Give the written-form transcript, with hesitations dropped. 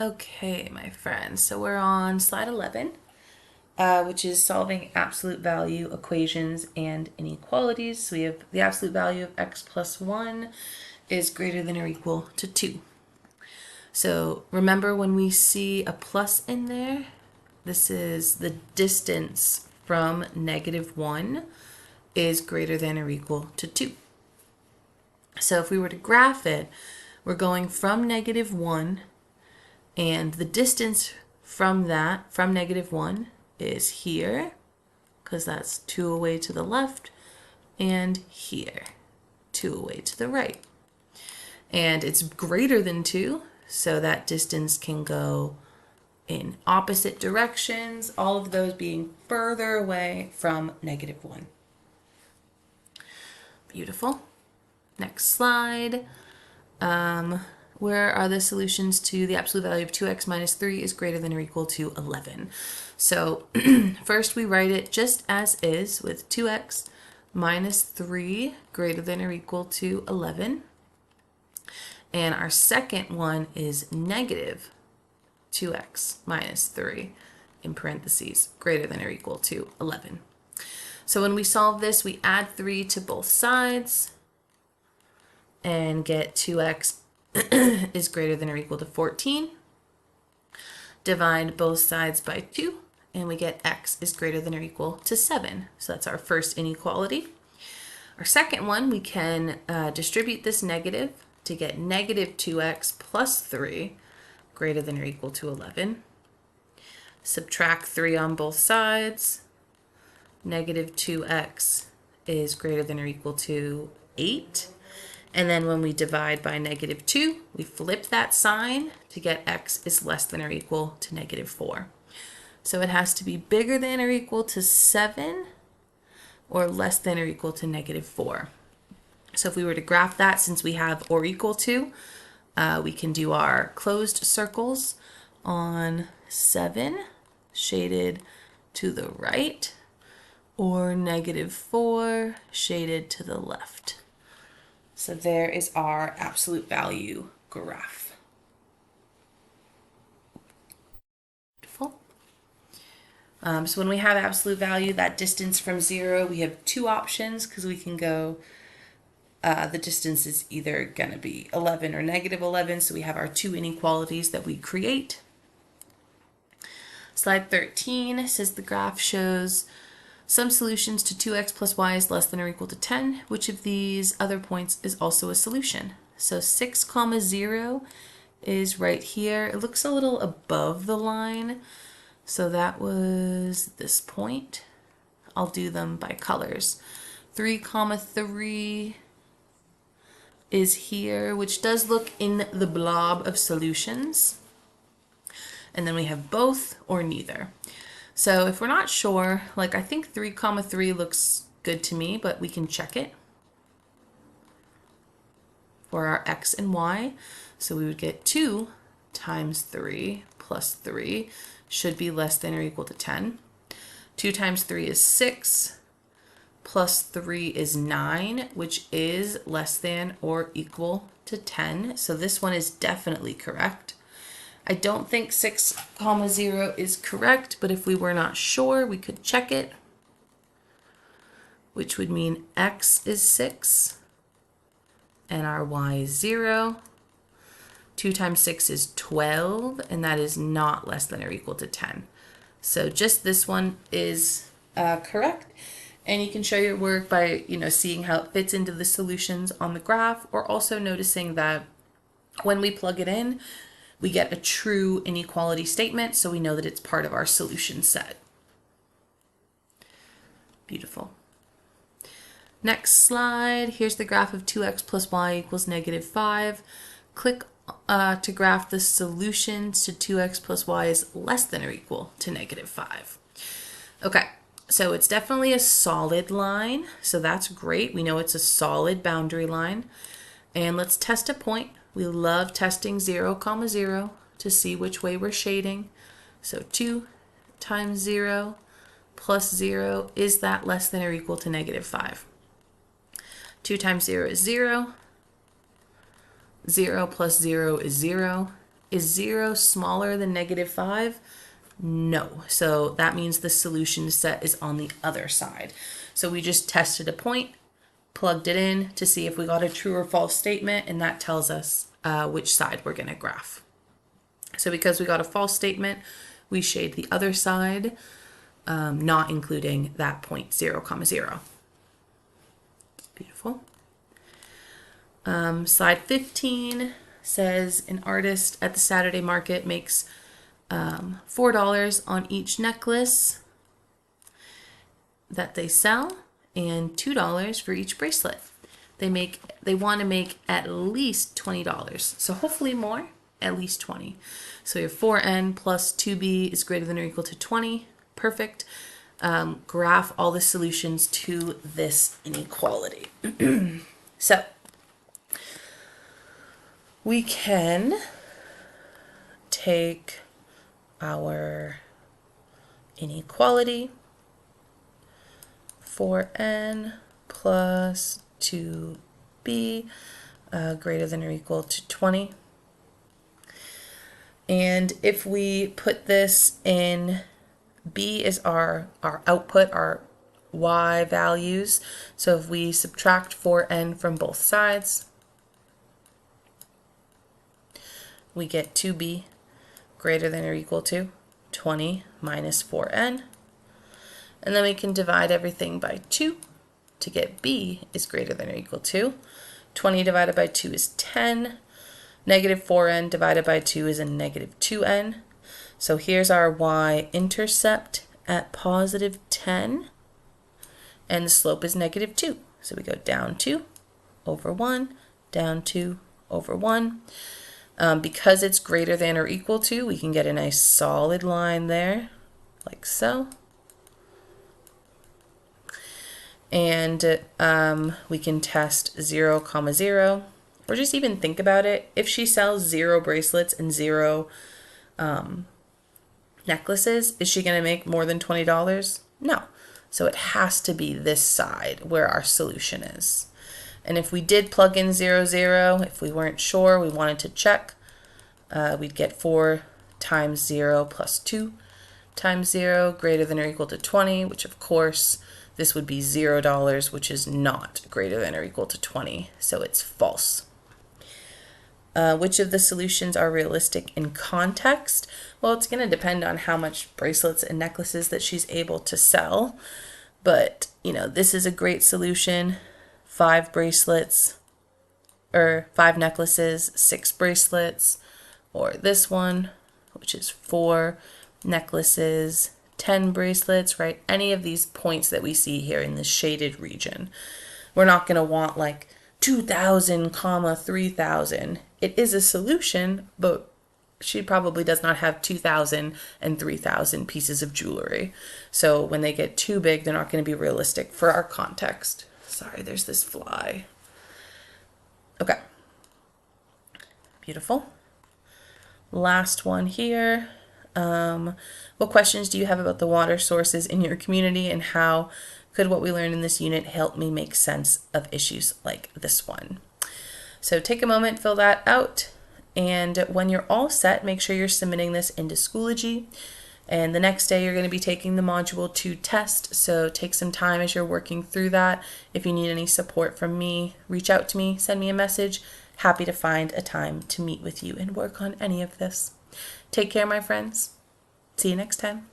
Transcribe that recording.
Okay, my friends, so we're on slide 11, which is solving absolute value equations and inequalities. So we have the absolute value of x plus 1 is greater than or equal to 2. So remember when we see a plus in there, this is the distance from negative 1 is greater than or equal to 2. So if we were to graph it, we're going from negative 1, and the distance from that, from negative 1, is here, because that's 2 away to the left, and here, 2 away to the right. And it's greater than 2, so that distance can go in opposite directions, all of those being further away from negative 1. Beautiful. Next slide. Where are the solutions to the absolute value of 2x minus 3 is greater than or equal to 11? So first we write it just as is with 2x minus 3 greater than or equal to 11. And our second one is negative 2x minus 3 in parentheses greater than or equal to 11. So when we solve this, we add 3 to both sides and get 2x is greater than or equal to 14. Divide both sides by 2, and we get x is greater than or equal to 7. So that's our first inequality. Our second one, we can distribute this negative to get negative 2x plus 3 greater than or equal to 11. Subtract 3 on both sides. Negative 2x is greater than or equal to 8. And then when we divide by negative 2, we flip that sign to get x is less than or equal to negative 4. So it has to be bigger than or equal to 7 or less than or equal to negative 4. So if we were to graph that, since we have or equal to, we can do our closed circles on 7, shaded to the right, or negative 4, shaded to the left. So there is our absolute value graph. Beautiful. So when we have absolute value, that distance from 0, we have two options because we can go, the distance is either going to be 11 or negative 11. So we have our two inequalities that we create. Slide 13 says the graph shows some solutions to 2x plus y is less than or equal to 10. Which of these other points is also a solution? So 6, 0 is right here. It looks a little above the line. So that was this point. I'll do them by colors. 3, 3 is here, which does look in the blob of solutions. And then we have both or neither. So if we're not sure, like I think 3, 3 looks good to me, but we can check it for our x and y. So we would get 2 times 3 plus 3 should be less than or equal to 10. 2 times 3 is 6, plus 3 is 9, which is less than or equal to 10. So this one is definitely correct. I don't think 6, 0 is correct, but if we were not sure, we could check it, which would mean x is 6 and our y is 0. 2 times 6 is 12, and that is not less than or equal to 10. So just this one is correct. And you can show your work by, seeing how it fits into the solutions on the graph, or also noticing that when we plug it in, we get a true inequality statement, so we know that it's part of our solution set. Beautiful. Next slide. Here's the graph of 2x plus y equals negative 5. Click to graph the solutions to 2x plus y is less than or equal to negative 5. Okay, so it's definitely a solid line, so that's great. We know it's a solid boundary line. And let's test a point. We love testing 0, 0 to see which way we're shading. So 2 times 0 plus 0, is that less than or equal to negative 5? 2 times 0 is 0. 0 plus 0 is 0. Is 0 smaller than -5? No. So that means the solution set is on the other side. So we just tested a point, plugged it in to see if we got a true or false statement, and that tells us which side we're going to graph. So because we got a false statement, we shade the other side, not including that point 0, 0. Beautiful. Slide 15 says an artist at the Saturday market makes $4 on each necklace that they sell and $2 for each bracelet. They want to make at least $20. So hopefully more, at least 20. So your 4n plus 2b is greater than or equal to 20. Perfect. Graph all the solutions to this inequality. So we can take our inequality 4n plus 2b greater than or equal to 20. And if we put this in, b is our output, our y values. So if we subtract 4n from both sides, we get 2b greater than or equal to 20 minus 4n. And then we can divide everything by 2 to get b is greater than or equal to 20 divided by 2 is 10. Negative 4n divided by 2 is a negative 2n. So here's our y-intercept at positive 10. And the slope is negative 2. So we go down 2 over 1, down 2 over 1. Because it's greater than or equal to, we can get a nice solid line there, like so. And we can test 0, 0, or just even think about it. If she sells 0 bracelets and 0 necklaces, is she going to make more than $20? No. So it has to be this side where our solution is. And if we did plug in 0, 0, if we weren't sure, we wanted to check, we'd get 4 times 0 plus 2 times 0 greater than or equal to 20, which of course this would be $0, which is not greater than or equal to 20, so it's false. Which of the solutions are realistic in context? Well, it's going to depend on how much bracelets and necklaces that she's able to sell. But, you know, this is a great solution. 5 bracelets, or 5 necklaces, 6 bracelets. Or this one, which is 4 necklaces, 10 bracelets, right? Any of these points that we see here in this shaded region. We're not going to want like 2,000, 3,000. It is a solution, but she probably does not have 2,000 and 3,000 pieces of jewelry. So when they get too big, they're not going to be realistic for our context. Sorry, there's this fly. Okay. Beautiful. Last one here. What questions do you have about the water sources in your community, and how could what we learned in this unit help me make sense of issues like this one? So take a moment, fill that out, and when you're all set, make sure you're submitting this into Schoology. And the next day you're going to be taking the Module 2 test, so take some time as you're working through that. If you need any support from me, reach out to me, send me a message. Happy to find a time to meet with you and work on any of this. Take care, my friends. See you next time.